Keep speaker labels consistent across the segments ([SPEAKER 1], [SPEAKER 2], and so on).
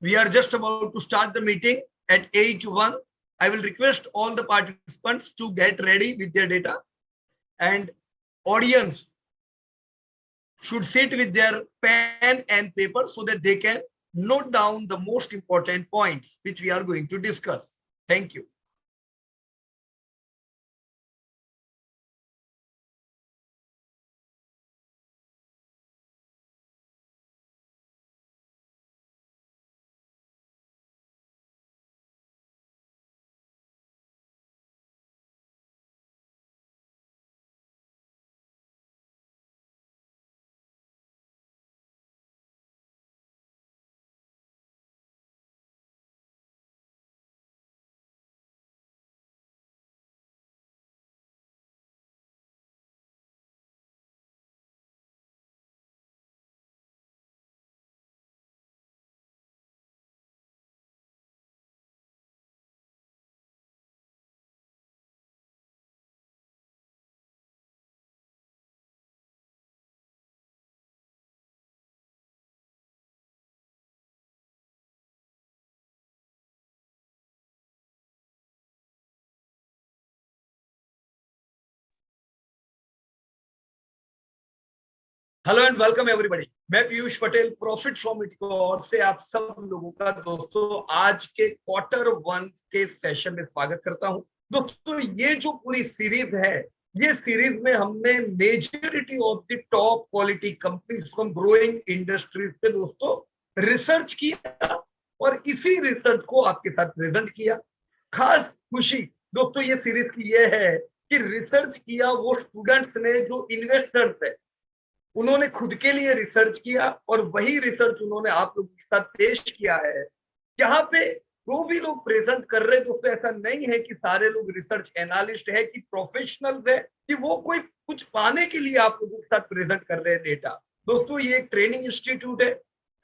[SPEAKER 1] We are just about to start the meeting at 8:01. I will request all the participants to get ready with their data, and audience should sit with their pen and paper so that they can note down the most important points which we are going to discuss. Thank you. Hello and welcome everybody. मैं Piyush Patel profit from it की ओर से आप सब लोगों का दोस्तों आज के Q1 के सेशन में स्वागत करता हूं। दोस्तों ये जो पूरी सीरीज है, ये सीरीज में हमने majority of the top quality companies from growing industries पे दोस्तों रिसर्च किया और इसी रिसर्च को आपके साथ प्रेजेंट किया। खास खुशी दोस्तों ये सीरीज की ये है कि रिसर्च किया वो स्टूडेंट्स ने जो इन्वेस्टर्स है, उन्होंने खुद के लिए रिसर्च किया और वही रिसर्च उन्होंने आप लोगों के साथ पेश किया है। यहाँ पे जो भी लोग प्रेजेंट कर रहे हैं दोस्तों, ऐसा नहीं है कि सारे लोग रिसर्च एनालिस्ट है कि प्रोफेशनल्स है कि वो कोई कुछ पाने के लिए आप लोगों के साथ प्रेजेंट कर रहे हैं डेटा। दोस्तों ये एक ट्रेनिंग इंस्टीट्यूट है,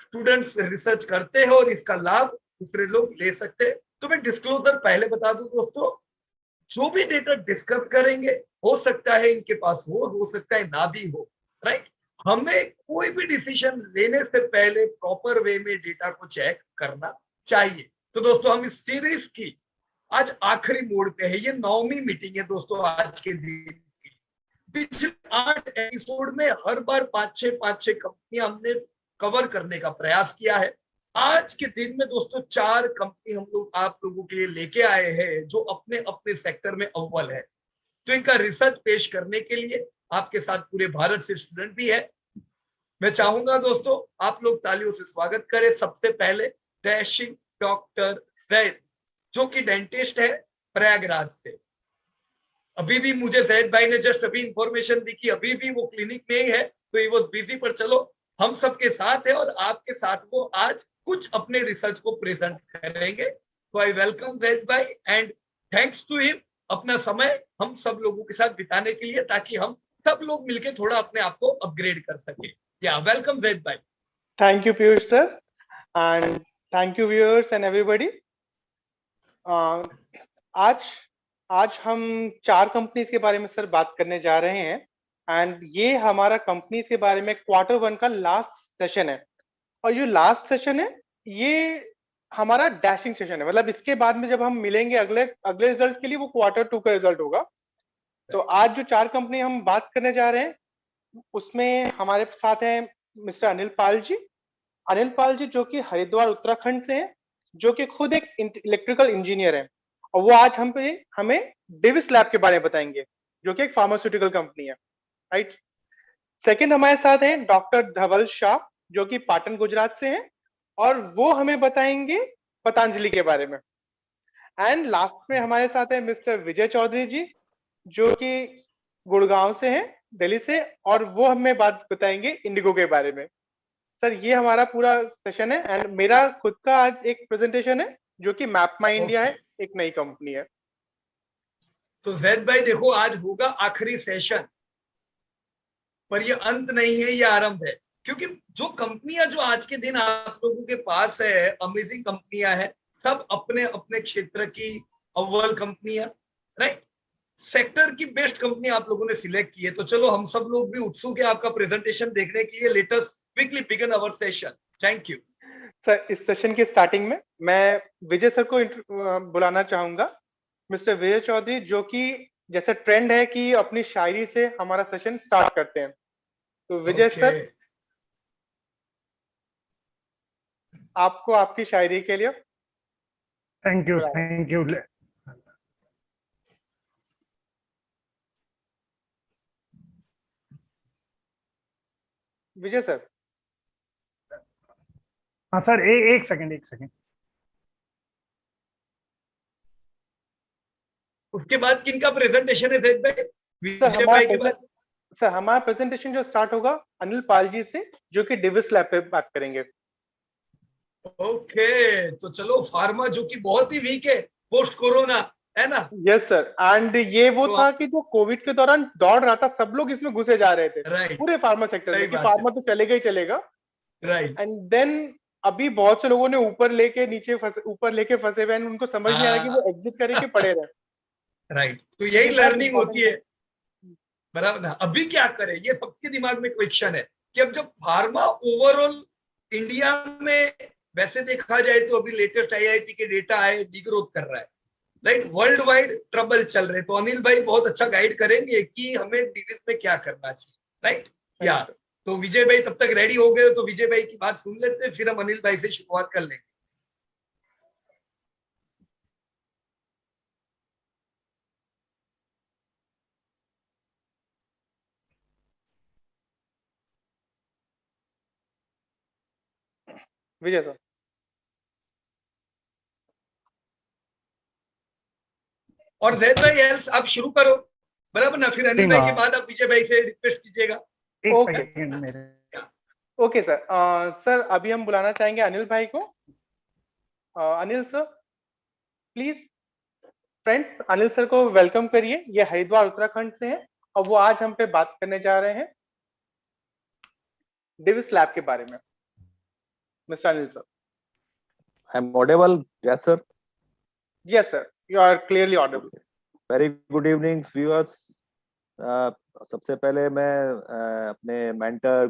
[SPEAKER 1] स्टूडेंट्स रिसर्च करते हैं और इसका लाभ दूसरे लोग ले सकते हैं। तो मैं डिस्क्लोजर पहले बता दूं दोस्तों, जो भी डेटा डिस्कस करेंगे हो सकता है इनके पास हो सकता है ना भी हो, राइट। हमें कोई भी डिसीजन लेने से पहले प्रॉपर वे में डेटा को चेक करना चाहिए। तो दोस्तों हम इस सीरीज की आज आखिरी मोड पे है, ये 9वीं मीटिंग है दोस्तों आज के दिन की। पिछले 8 एपिसोड में हर बार 5-6 कंपनियां हमने कवर करने का प्रयास किया है। आज के दिन में दोस्तों 4 कंपनी हम लोग आप लोगों के लिए लेके आए हैं जो अपने अपने सेक्टर में अव्वल है। तो इनका रिसर्च पेश करने के लिए आपके साथ पूरे भारत से स्टूडेंट भी है। मैं चाहूंगा दोस्तों आप लोग तालियों से स्वागत करें सबसे पहले डैशिंग डॉक्टर जैद, जो कि डेंटिस्ट है प्रयागराज से। अभी भी मुझे जैद भाई ने जस्ट अभी इंफॉर्मेशन दी कि अभी भी वो क्लिनिक में ही है, तो ही वॉज बिजी, पर चलो हम सबके साथ है और आपके साथ वो आज कुछ अपने रिसर्च को प्रेजेंट करेंगे। तो आई वेलकम जैद भाई एंड थैंक्स टू हिम अपना समय हम सब लोगों के साथ बिताने के लिए, ताकि हम सब लोग मिलकर थोड़ा अपने आप को अपग्रेड कर सके। या वेलकम जैद भाई।
[SPEAKER 2] Thank you Piyush sir and thank you viewers and everybody. आज हम 4 कंपनीज के बारे में सर बात करने जा रहे हैं एंड ये हमारा कंपनीज के बारे में Q1 का लास्ट सेशन है। और जो लास्ट सेशन है ये हमारा डैशिंग सेशन है, मतलब इसके बाद में जब हम मिलेंगे अगले रिजल्ट के लिए वो Q2 का रिजल्ट होगा। तो आज जो 4 कंपनी हम बात करने जा रहे हैं उसमें हमारे साथ हैं मिस्टर अनिल पाल जी। अनिल पाल जी जो कि हरिद्वार उत्तराखंड से हैं, जो कि खुद एक इलेक्ट्रिकल इंजीनियर है और वो आज हमें डेविस लैब के बारे में बताएंगे जो कि एक फार्मास्यूटिकल कंपनी है, राइट। सेकंड हमारे साथ हैं डॉक्टर धवल शाह जो कि पाटन गुजरात से हैं और वो हमें बताएंगे पतंजलि के बारे में। एंड लास्ट में हमारे साथ है मिस्टर विजय चौधरी जी जो कि गुड़गांव से हैं दिल्ली से, और वो हमें बात बताएंगे इंडिगो के बारे में। सर ये हमारा पूरा सेशन है एंड मेरा खुद का आज एक प्रेजेंटेशन है जो कि मैप माई इंडिया है, एक नई कंपनी है।
[SPEAKER 1] तो जैद भाई देखो आज होगा आखिरी सेशन, पर ये अंत नहीं है, ये आरंभ है। क्योंकि जो कंपनियां जो आज के दिन आप लोगों के पास है, अमेजिंग कंपनियां हैं, सब अपने अपने क्षेत्र की अव्वल कंपनियां, राइट। सेक्टर की बेस्ट कंपनी आप लोगों ने सिलेक्ट की है। तो चलो हम सब लोग भी उत्सुक है आपका प्रेजेंटेशन देखने के लिए। Let us quickly begin our session. Thank you
[SPEAKER 2] sir इस सेशन के स्टार्टिंग में मैं विजय सर को बुलाना चाहूंगा। मिस्टर विजय चौधरी, जो कि जैसे ट्रेंड है कि अपनी शायरी से हमारा सेशन स्टार्ट करते हैं। तो विजय
[SPEAKER 1] ओके,
[SPEAKER 2] सर, आपको आपकी शायरी के लिए
[SPEAKER 3] थैंक यू,
[SPEAKER 2] बुलाया।
[SPEAKER 3] Thank you.
[SPEAKER 2] Vijay sir.
[SPEAKER 3] हाँ सर, एक सेकंड, एक सेकंड।
[SPEAKER 1] उसके बाद किनका प्रेजेंटेशन है जैद भाई?
[SPEAKER 2] सर
[SPEAKER 1] विजय भाई के बाद?
[SPEAKER 2] हमारा प्रेजेंटेशन जो स्टार्ट होगा अनिल पाल जी से, जो कि डिविस लैब पे बात करेंगे।
[SPEAKER 1] ओके, तो चलो, फार्मा जो कि बहुत ही वीक है पोस्ट कोरोना, है ना?
[SPEAKER 2] यस सर, एंड ये वो
[SPEAKER 1] तो
[SPEAKER 2] था कि जो कोविड के दौरान दौड़ रहा था, सब लोग इसमें घुसे जा रहे थे
[SPEAKER 1] राइट,
[SPEAKER 2] पूरे फार्मा सेक्टर
[SPEAKER 1] सही
[SPEAKER 2] में, कि
[SPEAKER 1] बात है,
[SPEAKER 2] फार्मा तो चलेगा ही चलेगा।
[SPEAKER 1] राइट।
[SPEAKER 2] एंड देन अभी बहुत से लोगों ने ऊपर लेके नीचे फंसे, ऊपर लेके फंसे हुए हैं, उनको समझ नहीं आ रहा कि वो एग्जिट करे कि पड़े रहे।
[SPEAKER 1] राइट, तो
[SPEAKER 2] तो
[SPEAKER 1] यही
[SPEAKER 2] ये बहुत
[SPEAKER 1] लर्निंग होती
[SPEAKER 2] इंपॉर्टेंट
[SPEAKER 1] है, बराबर ना? अभी क्या करें, ये सबके दिमाग में क्वेश्चन है कि अब जब फार्मा ओवरऑल इंडिया में, वैसे देखा जाए तो अभी लेटेस्ट आईआईपी के डेटा आए, डिग्रोथ कर रहा है, राइट? वर्ल्ड वाइड ट्रबल चल रहे, तो अनिल भाई बहुत अच्छा गाइड करेंगे कि हमें डिविज में क्या करना चाहिए, राइट? या
[SPEAKER 2] है।
[SPEAKER 1] तो विजय भाई तब तक रेडी हो गए, तो विजय भाई की बात सुन लेते हैं, फिर हम अनिल भाई से शुरुआत कर लेंगे।
[SPEAKER 2] विजय सर।
[SPEAKER 1] और जैद भाई एल्स आप शुरू करो, बराबर ना? फिर अनिल भाई के बाद
[SPEAKER 3] एक
[SPEAKER 1] आप विजय भाई से रिक्वेस्ट कीजिएगा।
[SPEAKER 2] ओके,
[SPEAKER 3] सेकंड मेरे।
[SPEAKER 2] Okay sir. सर अभी हम बुलाना चाहेंगे अनिल भाई को। Anil sir, please. Friends, Anil sir को वेलकम करिए। ये हरिद्वार उत्तराखंड से हैं और वो आज हम पे बात करने जा रहे हैं डिविस लैब के बारे में। Mister Anil sir.
[SPEAKER 4] I'm audible, yes sir.
[SPEAKER 2] Yes sir, you are clearly audible.
[SPEAKER 4] Very good evening, viewers. सबसे पहले मैं अपने मेंटर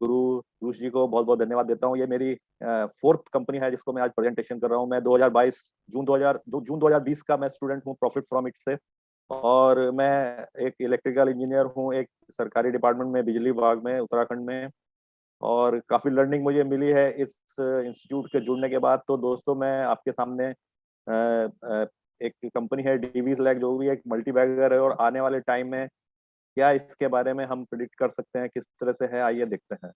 [SPEAKER 4] गुरु पीयूष जी को बहुत बहुत धन्यवाद देता हूँ। ये मेरी फोर्थ कंपनी है जिसको मैं आज प्रेजेंटेशन कर रहा हूँ। मैं 2022 जून 2020 का मैं स्टूडेंट हूँ प्रॉफिट फ्रॉम इट से, और मैं एक इलेक्ट्रिकल इंजीनियर हूँ एक सरकारी डिपार्टमेंट में, बिजली विभाग में, उत्तराखंड में। और काफी लर्निंग मुझे मिली है इस इंस्टीट्यूट के जुड़ने के बाद। तो दोस्तों, मैं आपके सामने एक कंपनी है डीवीज लैब, जो भी एक मल्टी बैगर है, और आने वाले टाइम में क्या इसके बारे में हम प्रिडिक्ट कर सकते हैं, किस तरह से है, आइए देखते हैं।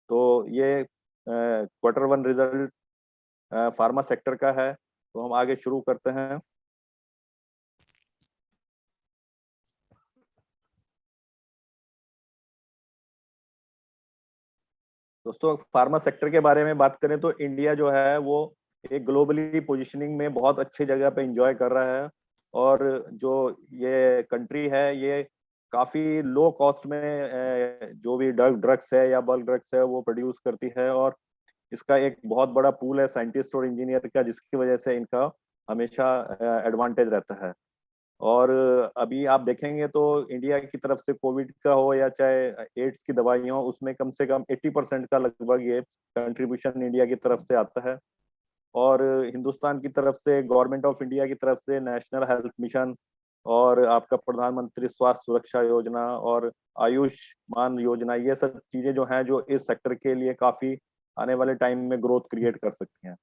[SPEAKER 4] तो ये Q1 रिजल्ट फार्मा सेक्टर का है, तो हम आगे शुरू करते हैं। दोस्तों, फार्मा सेक्टर के बारे में बात करें तो इंडिया जो है वो एक ग्लोबली पोजीशनिंग में बहुत अच्छी जगह पे एंजॉय कर रहा है। और जो ये कंट्री है ये काफी लो कॉस्ट में जो भी ड्रग्स है या बल्क ड्रग्स है वो प्रोड्यूस करती है, और इसका एक बहुत बड़ा पूल है साइंटिस्ट और इंजीनियर का, जिसकी वजह से इनका हमेशा एडवांटेज रहता है। और अभी आप देखेंगे तो इंडिया की तरफ से कोविड का हो या चाहे एड्स की दवाइयाँ हो, उसमें कम से कम 80% का लगभग ये कंट्रीब्यूशन इंडिया की तरफ से आता है। और हिंदुस्तान की तरफ से, गवर्नमेंट ऑफ इंडिया की तरफ से नेशनल हेल्थ मिशन और आपका प्रधानमंत्री स्वास्थ्य सुरक्षा योजना और आयुष्मान योजना, ये सब चीजें जो हैं जो इस सेक्टर के लिए काफी आने वाले टाइम में ग्रोथ क्रिएट कर सकती हैं।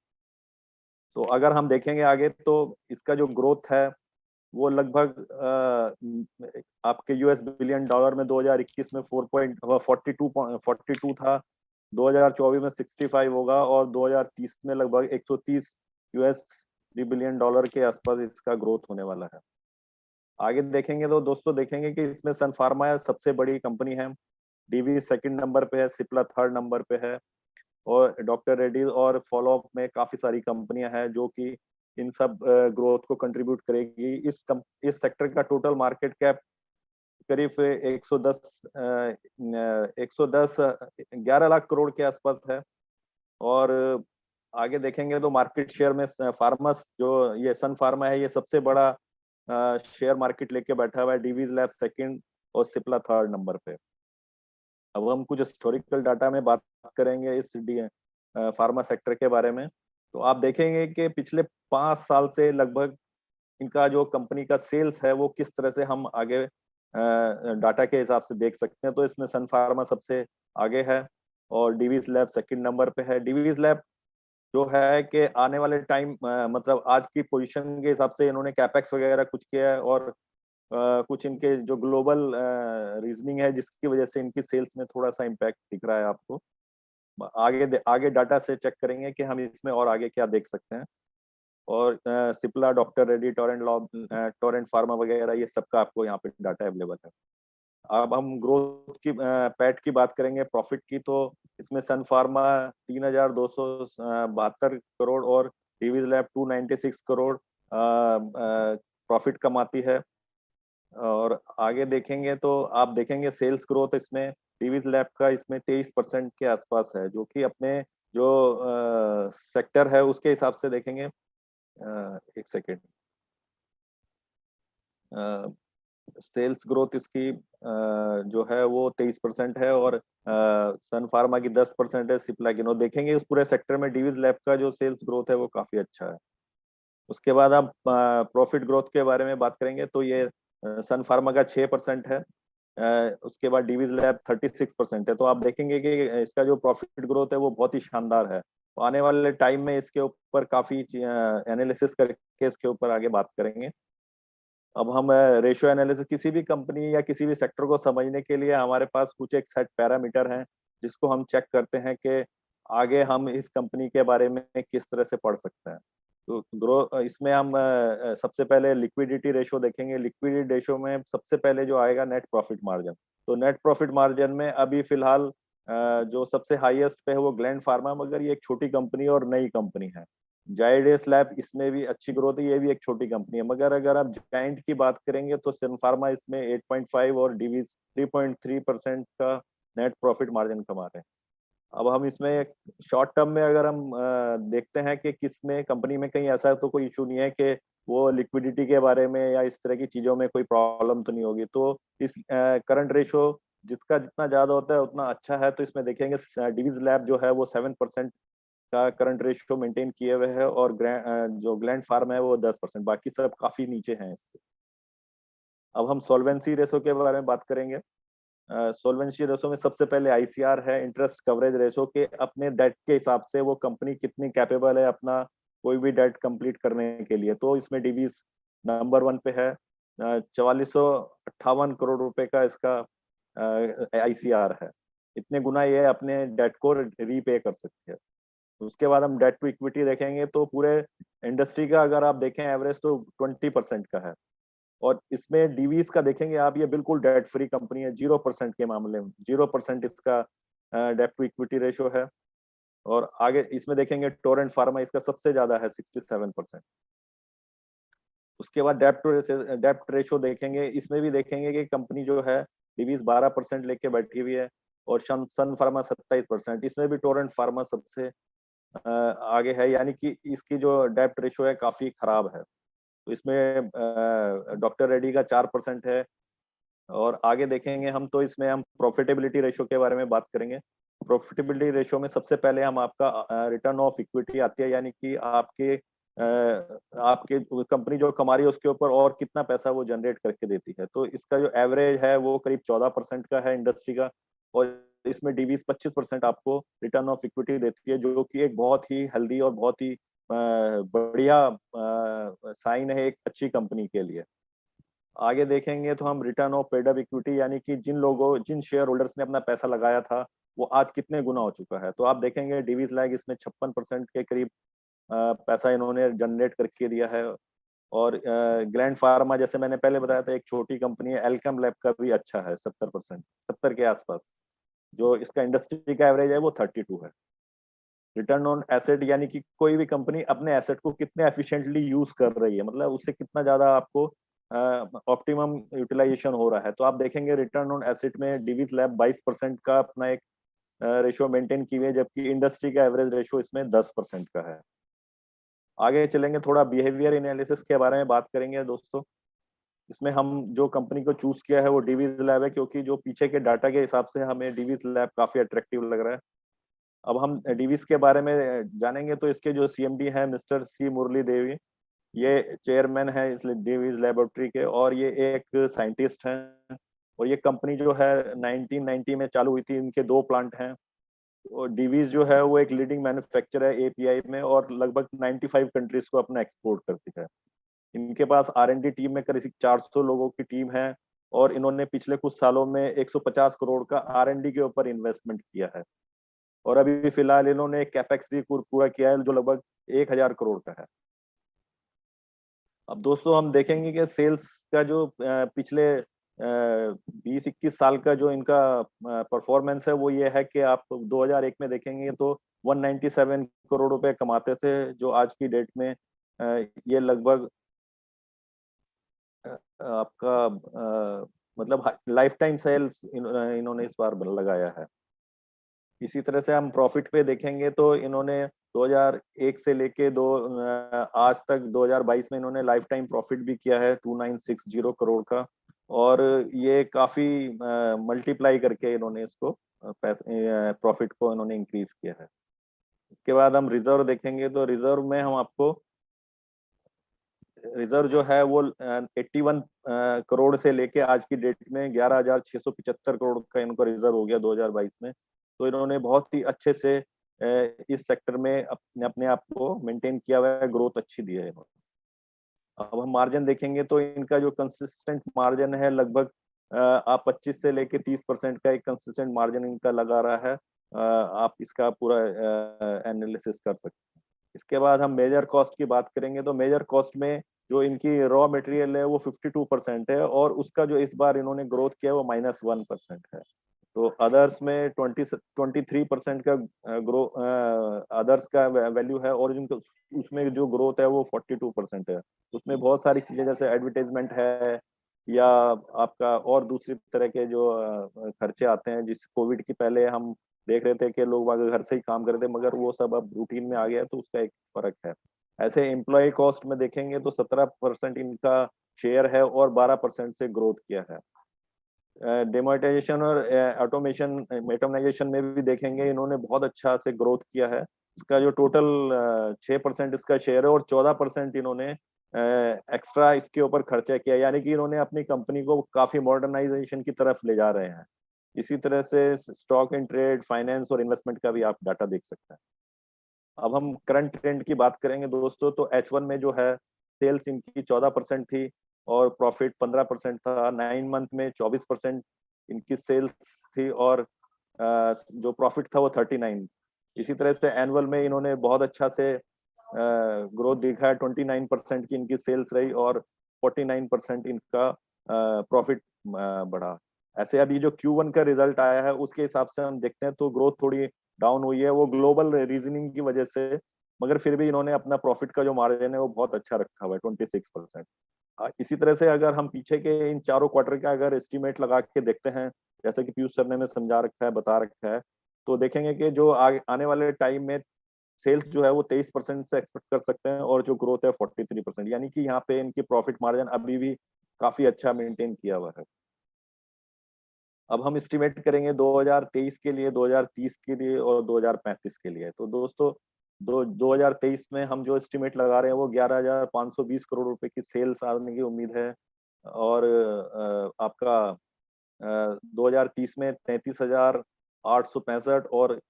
[SPEAKER 4] तो अगर हम देखेंगे आगे तो इसका जो ग्रोथ है वो लगभग आपके यूएस बिलियन डॉलर में 2021 में 4.42 था, 2024 में 65 होगा, और 2030 में लगभग 130 यूएस बिलियन डॉलर के आसपास इसका ग्रोथ होने वाला है। आगे देखेंगे तो दोस्तों देखेंगे कि इसमें सन फार्मा सबसे बड़ी कंपनी है, डीवी सेकंड नंबर पे है, सिप्ला थर्ड नंबर पे है, और डॉक्टर रेड्डी और फॉलो अप में काफी सारी कंपनियां हैं जो कि इन सब ग्रोथ को कंट्रीब्यूट करेगी। इस सेक्टर का टोटल मार्केट कैप करीब 110 11 लाख करोड़ के आसपास है। और आगे देखेंगे तो मार्केट शेयर में फार्मस जो ये सन फार्मा है, ये सबसे बड़ा शेयर मार्केट लेके बैठा हुआ है, डीवीज लैब सेकंड और सिप्ला थर्ड नंबर पे। अब हम कुछ हिस्टोरिकल डाटा में बात करेंगे इस फार्मा सेक्टर के बारे में। तो आप देखेंगे कि पिछले 5 साल से लगभग इनका जो कंपनी का सेल्स है वो किस तरह से हम आगे डाटा के हिसाब से देख सकते हैं। तो इसमें सन फार्मा सबसे आगे है और डीवीज लैब सेकंड नंबर पे है। डीवीज लैब जो है कि आने वाले टाइम मतलब आज की पोजीशन के हिसाब से इन्होंने कैपेक्स वगैरह कुछ किया है और कुछ इनके जो ग्लोबल रीजनिंग है जिसकी वजह से इनकी सेल्स में थोड़ा सा इम्पैक्ट दिख रहा है आपको। आगे डाटा से चेक करेंगे कि हम इसमें और आगे क्या देख सकते हैं। और Cipla, doctor Reddy, Torrent pharma वगैरह ये सबका आपको यहाँ पे डाटा अवेलेबल है। अब हम ग्रोथ की पैट की बात करेंगे, प्रॉफिट की, तो इसमें सन फार्मा 3,272 करोड़ और डीवीज लैब 296 करोड़ प्रॉफिट कमाती है। और आगे देखेंगे तो आप देखेंगे सेल्स ग्रोथ इसमें डीवीज लैब का इसमें 23% के आसपास है, जो कि अपने जो सेक्टर है उसके हिसाब से देखेंगे। एक सेकेंड, सेल्स ग्रोथ इसकी जो है वो 23% है और सन फार्मा की 10% है, सिप्ला की 9। देखेंगे उस पूरे सेक्टर में डीवीज लैब का जो सेल्स ग्रोथ है वो काफी अच्छा है। उसके बाद आप प्रॉफिट ग्रोथ के बारे में बात करेंगे तो ये सन फार्मा का 6% है। उसके बाद डीवीज लैब 36% है। तो आप देखेंगे कि इसका जो प्रॉफिट ग्रोथ है वो बहुत ही शानदार है। तो आने वाले टाइम में इसके ऊपर काफी एनालिसिस करके इसके ऊपर आगे बात करेंगे। अब हम रेशियो एनालिसिस, किसी भी कंपनी या किसी भी सेक्टर को समझने के लिए हमारे पास कुछ एक सेट पैरामीटर हैं जिसको हम चेक करते हैं कि आगे हम इस कंपनी के बारे में किस तरह से पढ़ सकते हैं। तो ग्रो इसमें हम सबसे पहले लिक्विडिटी रेशियो देखेंगे। लिक्विडिटी रेशियो में सबसे पहले जो आएगा नेट प्रॉफिट मार्जिन। तो नेट प्रॉफिट मार्जिन में अभी फिलहाल जो सबसे हाईएस्ट पे है वो ग्लैंड फार्मा, मगर ये एक छोटी कंपनी और नई कंपनी है। जाइडस लैब, इसमें भी अच्छी ग्रोथ है, ये भी एक छोटी कंपनी है। मगर अगर आप जाइंट की बात करेंगे तो सन फार्मा इसमें 8.5 और डीवीज 3.3% का नेट प्रॉफिट मार्जिन कमा रहे हैं। अब हम इसमें शॉर्ट टर्म में अगर हम देखते हैं कि किसमें कंपनी में कहीं ऐसा तो कोई इशू नहीं है कि वो लिक्विडिटी के बारे में या इस तरह की चीजों में कोई प्रॉब्लम तो नहीं होगी। तो इस करंट रेशो जिसका जितना ज्यादा होता है उतना अच्छा है। तो इसमें देखेंगे डीवीज लैब जो है वो 7% का करंट रेशियो मेंटेन किए हुए है और जो ग्लैंड फार्म है वो 10%, बाकी सब काफी नीचे हैं इसके। अब हम सॉल्वेंसी रेशो के बारे में बात करेंगे। सॉल्वेंसी रेशो में सबसे पहले आईसीआर है, इंटरेस्ट कवरेज रेशो, के अपने डेट के हिसाब से वो कंपनी कितनी कैपेबल है अपना कोई भी डेट कंप्लीट करने के लिए। तो इसमें डीवीज नंबर 1 पे है, 4458 करोड़ रुपए का इसका आईसीआर है। इतने गुना ये अपने डेट को रीपे कर सकते हैं। उसके बाद हम डेट टू इक्विटी देखेंगे तो पूरे इंडस्ट्री का अगर आप देखें एवरेज तो 20% का है। और इसमें डीवीज का देखेंगे आप, ये बिल्कुल डेट फ्री कंपनी है। 0% के मामले में 0% इसका डेट टू इक्विटी रेशियो है। और आगे इसमें देखेंगे टोरेंट फार्मा, इसका सबसे ज्यादा है 67%। उसके बाद डेप्ट रेशियो देखेंगे, इसमें भी देखेंगे कि कंपनी जो है डीवीज 12% लेके बैठी हुई है और सन फार्मा 27%। इसमें भी टोरेंट फार्मा सबसे आगे है, यानी कि इसकी जो डेप्ट रेशियो है काफी खराब है। तो इसमें डॉक्टर रेड्डी का 4% है। और आगे देखेंगे हम तो इसमें हम प्रॉफिटेबिलिटी रेशियो के बारे में बात करेंगे। प्रॉफिटेबिलिटी रेशियो में सबसे पहले हम आपका रिटर्न ऑफ इक्विटी आती है, यानी कि आपके कंपनी जो कमा रही है उसके ऊपर और कितना पैसा वो जनरेट करके देती है। तो इसका जो एवरेज है वो करीब 14% का है इंडस्ट्री का। और इसमें डीवीज 25% आपको रिटर्न ऑफ इक्विटी देती है, जो कि एक बहुत ही हेल्दी और बहुत ही बढ़िया साइन है एक अच्छी कंपनी के लिए। आगे देखेंगे तो हम return of paid up equity, यानी कि जिन शेयर होल्डर्स ने अपना पैसा लगाया था वो आज कितने गुना हो चुका है। तो आप देखेंगे डीवीज लैग इसमें 56% के करीब पैसा इन्होंने जनरेट करके दिया है। और ग्लैंड फार्मा, जैसे मैंने पहले बताया था, एक छोटी कंपनी है। एल्केम लैब का भी अच्छा है, 70%, 70 के आसपास। जो इसका इंडस्ट्री का एवरेज है वो 32 है। रिटर्न ऑन एसेट, यानी कि कोई भी कंपनी अपने एसेट को कितने एफिशिएंटली यूज कर रही है, मतलब उससे कितना ज्यादा आपको ऑप्टिमम यूटिलाइजेशन हो रहा है। तो आप देखेंगे रिटर्न ऑन एसेट में डीवीज लैब 22% का अपना एक रेशियो मेंटेन की हुई है, जबकि इंडस्ट्री का एवरेज रेशियो इसमें 10% का है। आगे चलेंगे, थोड़ा बिहेवियर एनालिसिस के बारे में बात करेंगे दोस्तों। इसमें हम जो कंपनी को चूज किया है वो डीवीज लैब है, क्योंकि जो पीछे के डाटा के हिसाब से हमें डीवीज लैब काफी अट्रैक्टिव लग रहा है। अब हम डीवीज के बारे में जानेंगे तो इसके जो सीएमडी है मिस्टर सी मुरली देवी, ये चेयरमैन है इस डीवीज लेबोरेटरी के, और ये एक साइंटिस्ट हैं। और ये कंपनी जो है 1990 में चालू हुई थी। इनके 2 प्लांट हैं। और डीवीज जो है वो एक लीडिंग मैन्युफैक्चरर है एपीआई में, और लगभग 95 कंट्रीज को अपना एक्सपोर्ट करती है। इनके पास आर&डी टीम में करीब 400 लोगों की टीम है, और इन्होंने पिछले कुछ सालों में 150 करोड़ का आर&डी के ऊपर इन्वेस्टमेंट किया है। और अभी फिलहाल इन्होंने कैपेक्स भी पूरा किया है जो लगभग 1000 करोड़ का है। अब दोस्तों हम देखेंगे कि सेल्स का जो पिछले 20-21 साल का जो इनका परफॉर्मेंस है वो ये है कि आप 2001 में देखेंगे तो 197 करोड़ रुपए कमाते थे, जो आज की डेट में ये लगभग आपका मतलब लाइफ टाइम सेल्स इन्होंने इस बार लगाया है। इसी तरह से हम प्रॉफिट पे देखेंगे तो इन्होंने 2001 से लेके आज तक 2022 में इन्होंने लाइफ टाइम प्रॉफिट भी किया है 2960 करोड़ का, और ये काफी मल्टीप्लाई करके इन्होंने इसको प्रॉफिट को इन्होंने इंक्रीज किया है। इसके बाद हम रिजर्व देखेंगे तो रिजर्व में हम आपको रिजर्व जो है वो 81 करोड़ से लेके आज की डेट में 11,675 करोड़ का इनको रिजर्व हो गया 2022 में। तो इन्होंने बहुत ही अच्छे से इस सेक्टर में अपने आप को मेंटेन किया हुआ है, ग्रोथ अच्छी दी है इन्होंने। अब हम मार्जिन देखेंगे तो इनका जो कंसिस्टेंट मार्जिन है लगभग आप 25 से लेके 30% का एक कंसिस्टेंट मार्जिन इनका लगा रहा है। आप इसका पूरा एनालिसिस कर सकते हैं। इसके बाद हम मेजर कॉस्ट की बात करेंगे तो मेजर कॉस्ट में जो इनकी रॉ मटेरियल है वो 52% है, और उसका जो इस बार इन्होंने ग्रोथ किया है वो -1% है। तो अदर्स में 23% का ग्रो अदर्स का वैल्यू है, और जिनको उसमें जो ग्रोथ है वो 42% है। उसमें बहुत सारी चीजें जैसे एडवर्टाइजमेंट है या आपका और दूसरी तरह के जो खर्चे आते हैं, जिस कोविड की पहले हम देख रहे थे कि लोग वहां घर से ही काम करते, मगर वो सब अब रूटीन में आ गया है, तो उसका एक फर्क है। ऐसे एम्प्लॉय कॉस्ट में देखेंगे तो 17% इनका शेयर है और 12% से ग्रोथ किया है। डेमोनेटाइजेशन और ऑटोमेशन में भी देखेंगे इन्होंने बहुत अच्छा से ग्रोथ किया है। इसका जो टोटल 6% इसका शेयर है और 14% इन्होंने एक्स्ट्रा इसके ऊपर खर्चा किया, यानी कि इन्होंने अपनी कंपनी को काफी मॉडर्नाइजेशन की तरफ ले जा रहे हैं। इसी तरह से स्टॉक इन ट्रेड, फाइनेंस और इन्वेस्टमेंट का भी आप डाटा देख सकते हैं। अब हम करंट ट्रेंड की बात करेंगे दोस्तों, तो H1 में जो है सेल्स इनकी 14% थी और प्रॉफिट 15% था। 9 मंथ में 24% इनकी सेल्स थी और जो प्रॉफिट था वो 39। इसी तरह से एनुअल में इन्होंने बहुत अच्छा से ग्रोथ दिखा है। 29% की इनकी सेल्स रही और 49% इनका प्रॉफिट बढ़ा। ऐसे अभी जो Q1 का रिजल्ट आया है उसके हिसाब से हम देखते हैं तो ग्रोथ थोड़ी डाउन हुई है, वो ग्लोबल रीजनिंग की वजह से, मगर फिर भी इन्होंने अपना प्रॉफिट का जो मार्जिन है वो बहुत अच्छा रखा हुआ है 26%। इसी तरह से अगर हम पीछे के इन चारों क्वार्टर का अगर एस्टिमेट लगा के देखते हैं, जैसे कि पीयूष सर ने हमें समझा रखा है, बता रखा है, तो देखेंगे कि जो आने वाले टाइम में सेल्स जो है वो 23% से एक्सपेक्ट कर सकते हैं और जो ग्रोथ है 43%, यानी कि यहाँ पे इनकी प्रॉफिट मार्जिन अभी भी काफी अच्छा मेंटेन किया हुआ है। अब हम एस्टिमेट करेंगे 2023 के लिए, 2030 के लिए और 2035 के लिए। तो दोस्तों 2023 में हम जो एस्टिमेट लगा रहे हैं वो 11,520 करोड़ रुपए की सेल्स आने की उम्मीद है, और आपका 2030 में 33,865 और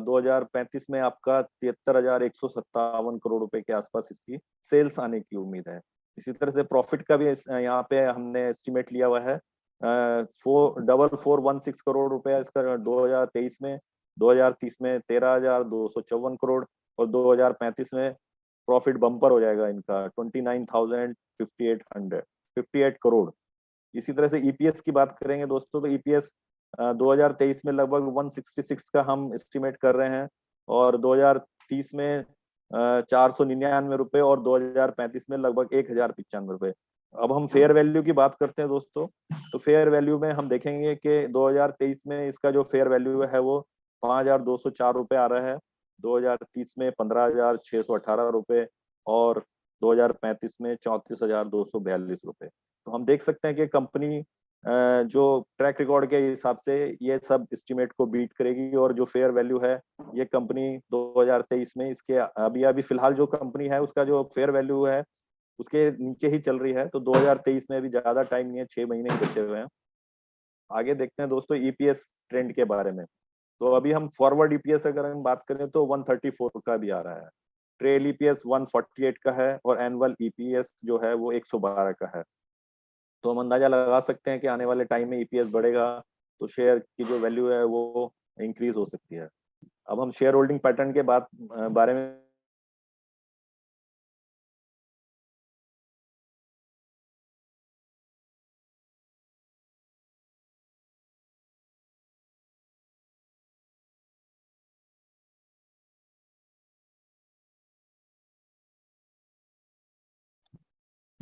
[SPEAKER 4] 2035 में आपका 73,157 करोड़ रुपए के आसपास इसकी सेल्स आने की उम्मीद है। इसी तरह से प्रॉफिट का भी यहाँ पे हमने एस्टिमेट लिया हुआ है 4,416 करोड़ रुपया इसका 2023 में, 2030 में 13,254 करोड़ और 2035 में प्रॉफिट बम्पर हो जाएगा इनका 29,58 करोड़। इसी तरह से ईपीएस की बात करेंगे दोस्तों, तो ईपीएस 2023 में लगभग 166 का हम एस्टिमेट कर रहे हैं और 2030 में 499 रुपए और 2035 में लगभग 1,095 रुपए। अब हम फेयर वैल्यू की बात करते हैं दोस्तों, तो फेयर वैल्यू में हम देखेंगे कि 2023 में इसका जो फेयर वैल्यू है वो 5,204 रुपए आ रहा है, 2030 में 15,618 रुपए और 2035 में 34,242 रुपए। तो हम देख सकते हैं कि कंपनी जो ट्रैक रिकॉर्ड के हिसाब से ये सब एस्टिमेट को बीट करेगी, और जो फेयर वैल्यू है ये कंपनी 2023 में इसके अभी अभी फिलहाल जो कंपनी है उसका जो फेयर वैल्यू है उसके नीचे ही चल रही है। तो 2023 में अभी ज्यादा टाइम नहीं है, 6 महीने ही बचे हुए हैं। आगे देखते हैं दोस्तों ईपीएस ट्रेंड के बारे में। तो अभी हम फॉरवर्ड ईपीएस अगर हम बात करें तो 134 का भी आ रहा है, ट्रेल ईपीएस 148 का है, और एनुअल ईपीएस जो है वो 112 का है। तो हम अंदाजा लगा सकते हैं कि आने वाले टाइम में ईपीएस बढ़ेगा तो शेयर की जो वैल्यू है वो इंक्रीज हो सकती है। अब हम शेयर होल्डिंग पैटर्न के बारे में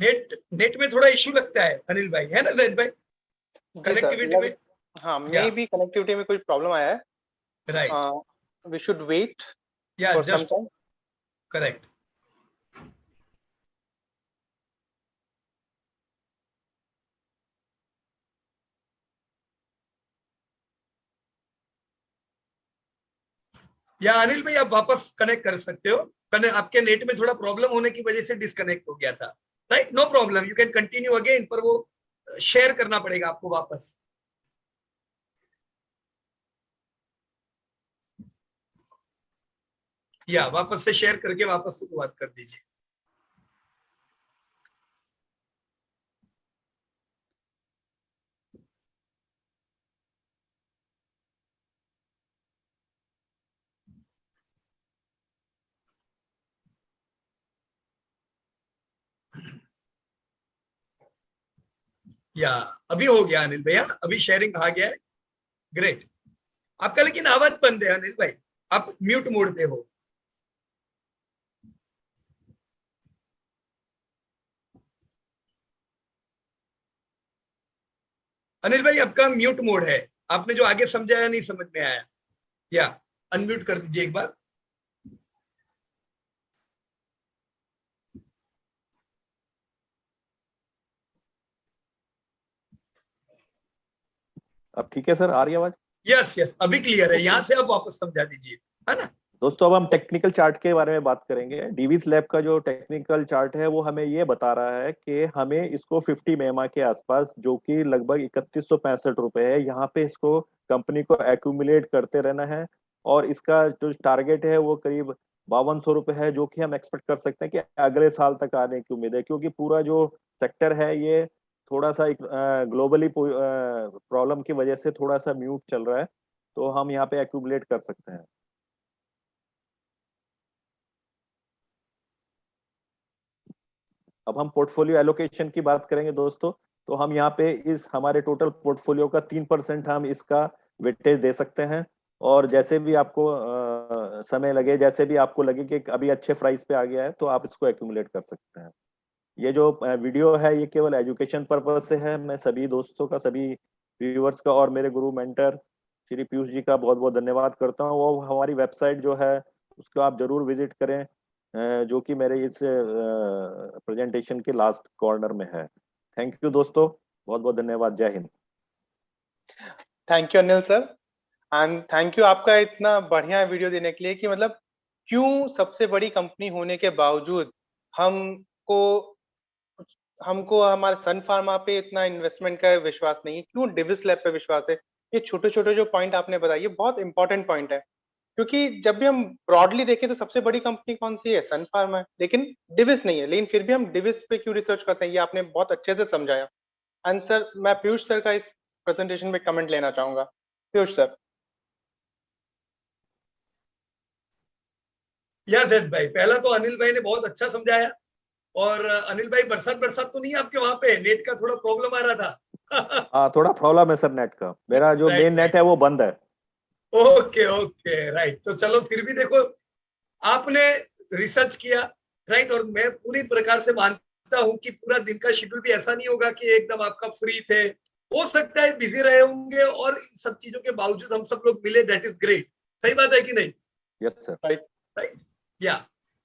[SPEAKER 1] नेट नेट में थोड़ा इश्यू लगता है अनिल भाई, है ना जैद भाई, कनेक्टिविटी में?
[SPEAKER 2] हाँ, मे बी कनेक्टिविटी में कोई प्रॉब्लम आया है।
[SPEAKER 1] Right,
[SPEAKER 2] we should wait
[SPEAKER 1] yeah
[SPEAKER 2] for some
[SPEAKER 1] just
[SPEAKER 2] time.
[SPEAKER 1] Correct. या अनिल भाई आप वापस कनेक्ट कर सकते हो, आपके नेट में थोड़ा प्रॉब्लम होने की वजह से डिस्कनेक्ट हो गया था। Right, no problem, you can continue again, पर वो शेयर करना पड़ेगा आपको वापस। या वापस से शेयर करके वापस शुरुआत कर दीजिए। या अभी हो गया अनिल भैया, अभी शेयरिंग आ गया है, ग्रेट। आपका लेकिन आवाज बंद है अनिल भाई, आप म्यूट मोड पे हो। अनिल भाई आपका म्यूट मोड है, आपने जो आगे समझाया नहीं समझ में आया, या अनम्यूट कर दीजिए एक बार।
[SPEAKER 4] अब ठीक है सर, आ रही है आवाज?
[SPEAKER 1] यस यस, अभी क्लियर है, यहाँ से आप वापस समझा दीजिए, है ना।
[SPEAKER 4] दोस्तों अब हम टेक्निकल चार्ट के बारे में बात करेंगे। डीवीज लैब का जो टेक्निकल चार्ट है वो हमें ये बता रहा है कि हमें इसको 50 मेमा के आसपास, जो कि लगभग 3165 रुपए है, यहाँ पे इसको कंपनी को एक्यूमुलेट करते रहना है। और इसका जो टारगेट है वो करीब 5200 रुपए है, जो कि हम एक्सपेक्ट कर सकते हैं कि अगले साल तक आने की उम्मीद है, क्योंकि पूरा जो सेक्टर है ये थोड़ा सा ग्लोबली प्रॉब्लम की वजह से थोड़ा सा म्यूट चल रहा है। तो हम यहाँ पे एक्यूमुलेट कर सकते हैं। अब हम पोर्टफोलियो एलोकेशन की बात करेंगे दोस्तों। तो हम यहाँ पे इस हमारे टोटल पोर्टफोलियो का 3% हम इसका वेटेज दे सकते हैं। और जैसे भी आपको समय लगे, जैसे भी आपको लगे कि अभी अच्छे प्राइस पे आ गया है, तो आप इसको एक्यूमुलेट कर सकते हैं। ये जो वीडियो है ये केवल एजुकेशन पर्पज से है। मैं सभी दोस्तों का, सभी व्यूअर्स का और मेरे गुरु मेंटर श्री पीयूष जी का बहुत बहुत धन्यवाद करता हूँ। वो हमारी वेबसाइट जो है उसको आप जरूर विजिट करें, जो कि मेरे इस प्रेजेंटेशन के लास्ट कॉर्नर में है। थैंक यू दोस्तों, बहुत बहुत धन्यवाद। जय Hind.
[SPEAKER 2] Thank you Anil sir, and thank you आपका इतना बढ़िया वीडियो देने के लिए कि मतलब क्यों सबसे बड़ी कंपनी होने के बावजूद हमको हमको हमारे सन फार्मा पे इतना इन्वेस्टमेंट का विश्वास नहीं है, क्यों डिविस लैब पे विश्वास है। ये छोटे छोटे जो पॉइंट आपने बताए ये बहुत इंपॉर्टेंट पॉइंट है, क्योंकि जब भी हम ब्रॉडली देखें तो सबसे बड़ी कंपनी कौन सी है, सन फार्मा है, लेकिन डिविस नहीं है। लेकिन फिर भी हम डिविस पे क्यों रिसर्च करते हैं, ये आपने बहुत अच्छे से समझाया। एंड सर, मैं पीयूष सर का इस प्रेजेंटेशन में कमेंट लेना चाहूंगा। पीयूष सर।
[SPEAKER 1] या जैद भाई, पहला तो अनिल भाई ने बहुत अच्छा समझाया। और अनिल भाई, बरसात बरसात तो नहीं है आपके वहां पे? नेट का थोड़ा प्रॉब्लम आ रहा था।
[SPEAKER 4] हाँ, थोड़ा प्रॉब्लम है सर नेट का। मेरा जो
[SPEAKER 1] राइट
[SPEAKER 4] मेन नेट है वो बंद है।
[SPEAKER 1] ओके ओके राइट, तो चलो फिर भी देखो, आपने रिसर्च किया, राइट। और मैं पूरी प्रकार से मानता हूं कि पूरा दिन का शेड्यूल भी ऐसा नहीं होगा कि एकदम आपका फ्री थे, हो सकता है बिजी रहे होंगे, और इन सब चीजों के बावजूद हम सब लोग मिले, दैट इज ग्रेट। सही बात है कि नहीं?
[SPEAKER 4] Yes sir.
[SPEAKER 1] राइट। या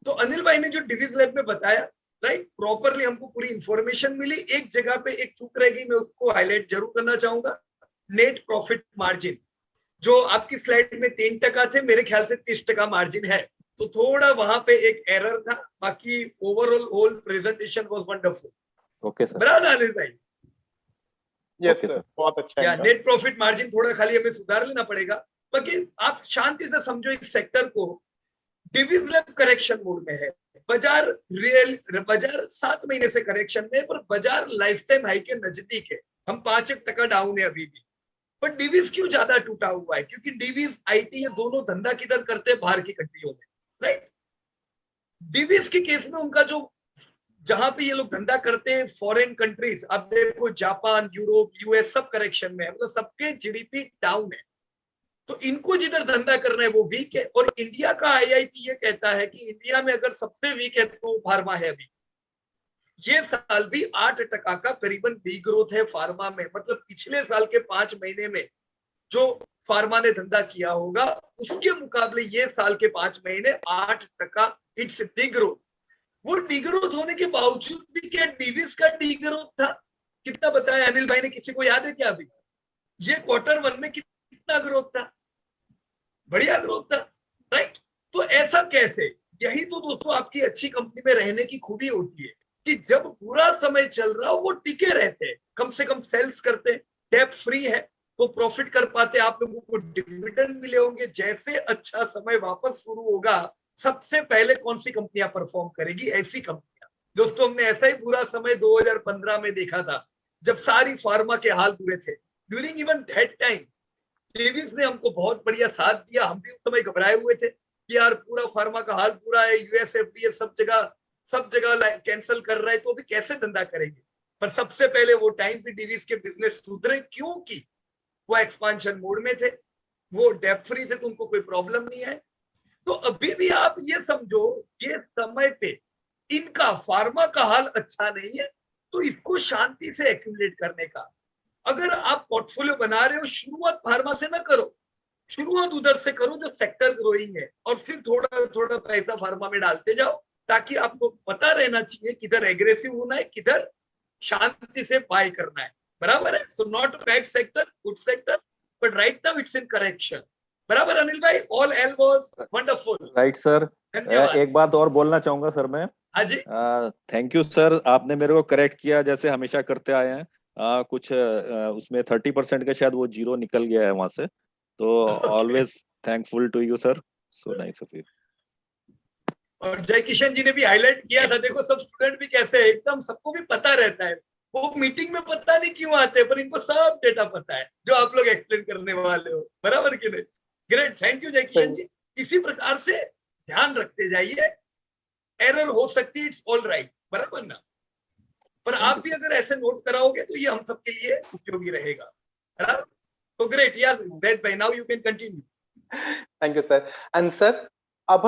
[SPEAKER 1] तो अनिल भाई ने जो डिविज लैब में बताया राइट, प्रॉपरली हमको पूरी इंफॉर्मेशन मिली। एक जगह पे एक चूक रह गई, मैं उसको हाईलाइट जरूर करना चाहूंगा। नेट प्रॉफिट मार्जिन जो आपकी स्लाइड में 3% थे, मेरे ख्याल से 30% मार्जिन है, तो थोड़ा वहां पे एक एरर था। बाकी overall whole presentation was wonderful.
[SPEAKER 4] Okay sir.
[SPEAKER 1] बराबर अनिल भाई?
[SPEAKER 2] Yes
[SPEAKER 4] Okay,
[SPEAKER 2] sir,
[SPEAKER 4] sir.
[SPEAKER 2] बहुत अच्छा
[SPEAKER 1] या
[SPEAKER 2] इनका।
[SPEAKER 1] नेट प्रॉफिट मार्जिन थोड़ा खाली हमें सुधार लेना पड़ेगा। बाकी आप शांति से समझो इस सेक्टर को, डिविजन करेक्शन मोड में है। बाजार 7 महीने से करेक्शन में, पर बाजार लाइफ टाइम हाई के नजदीक है। हम 5% डाउन है अभी भी, पर डिवीज क्यों ज्यादा टूटा हुआ है? क्योंकि डिवीज आईटी ये दोनों धंधा किधर करते हैं? बाहर की कंट्रियों में, राइट। डिवीज के केस में उनका जो जहां पे ये लोग धंधा करते हैं फॉरेन कंट्रीज, अब देखो जापान, यूरोप, यूएस सब करेक्शन में है, मतलब सबके जीडीपी डाउन है। तो इनको जिधर धंधा करना है वो वीक है। और इंडिया का आईआईपी ये कहता है कि इंडिया में अगर सबसे वीक है तो फार्मा है। अभी ये साल भी 8% का करीबन डी ग्रोथ है फार्मा में। मतलब पिछले साल के 5 महीने में जो फार्मा ने धंधा किया होगा उसके मुकाबले ये साल के 5 महीने 8% इट्स डी ग्रोथ। वो डी ग्रोथ होने के बावजूद भी क्या डिविस का डी ग्रोथ था? कितना बताया अनिल भाई ने? किसी को याद है क्या? अभी ये Q1 में कितना ग्रोथ था? बढ़िया ग्रोथ था, राइट। तो ऐसा कैसे? यही तो दोस्तों आपकी अच्छी कंपनी में रहने की खूबी होती है कि जब पूरा समय चल रहा हो वो टिके रहते हैं, कम से कम सेल्स करते हैं, डेट फ्री है तो प्रॉफिट कर पाते, आप लोगों को डिविडेंड मिले होंगे। जैसे अच्छा समय वापस शुरू होगा, सबसे पहले कौन सी कंपनियां परफॉर्म करेगी? ऐसी कंपनियां। दोस्तों हमने ऐसा ही बुरा समय 2015 में देखा था, जब सारी फार्मा के हाल बुरे थे। During even that time Davis ने हमको बहुत बढ़िया साथ दिया। हम भी उस समय घबराए हुए थे कि यार पूरा फार्मा का हाल पूरा है, यूएस एफडीए सब जगह कैंसिल कर रहा है, तो अभी कैसे धंधा करेंगे? पर सबसे पहले वो टाइम पे डेविस के बिजनेस सुधरे, क्योंकि वो एक्सपांशन मोड में थे, वो डेट फ्री थे, तो उनको कोई प्रॉब्लम नहीं है। तो अभी भी आप ये समझो कि समय पे इनका फार्मा का हाल अच्छा नहीं है, तो इसको शांति से एक्यूमुलेट करने का, अगर आप पोर्टफोलियो बना रहे हो, शुरुआत फार्मा से ना करो, शुरुआत उधर से करो जो सेक्टर ग्रोइंग है, और फिर थोड़ा थोड़ा पैसा फार्मा में डालते जाओ, ताकि आपको पता रहना चाहिए किधर एग्रेसिव होना है, किधर शांति से बाय करना है। बराबर है? So not bad sector, good sector, but right now it's in correction. बराबर अनिल भाई? All L was wonderful.
[SPEAKER 4] Right sir.
[SPEAKER 1] धन्यवाद।
[SPEAKER 4] एक बात और बोलना चाहूंगा सर मैं।
[SPEAKER 1] हाँ जी।
[SPEAKER 4] थैंक यू सर, आपने मेरे को करेक्ट किया जैसे हमेशा करते आए हैं। कुछ उसमें 30% का शायद वो जीरो निकल गया है वहां से, तो always thankful to you sir, so nice of you.
[SPEAKER 1] और जय किशन जी ने भी हाईलाइट किया था, देखो सब स्टूडेंट भी कैसे है, एकदम सबको भी पता रहता है। वो मीटिंग में पता नहीं क्यों आते हैं, पर इनको सब डेटा पता है जो आप लोग एक्सप्लेन करने वाले हो। बराबर कि नहीं? ग्रेट, थैंक यू जय किशन जी। इसी प्रकार से ध्यान रखते जाइए, एरर हो सकती है, इट्स ऑल राइट। बराबर ना? पर आप भी अगर ऐसे नोट कराओगे तो ये हम सबके लिए उपयोगी रहेगा। बराबर? तो great, yes that bye now you can continue.
[SPEAKER 2] Thank you sir. And sir, अब हम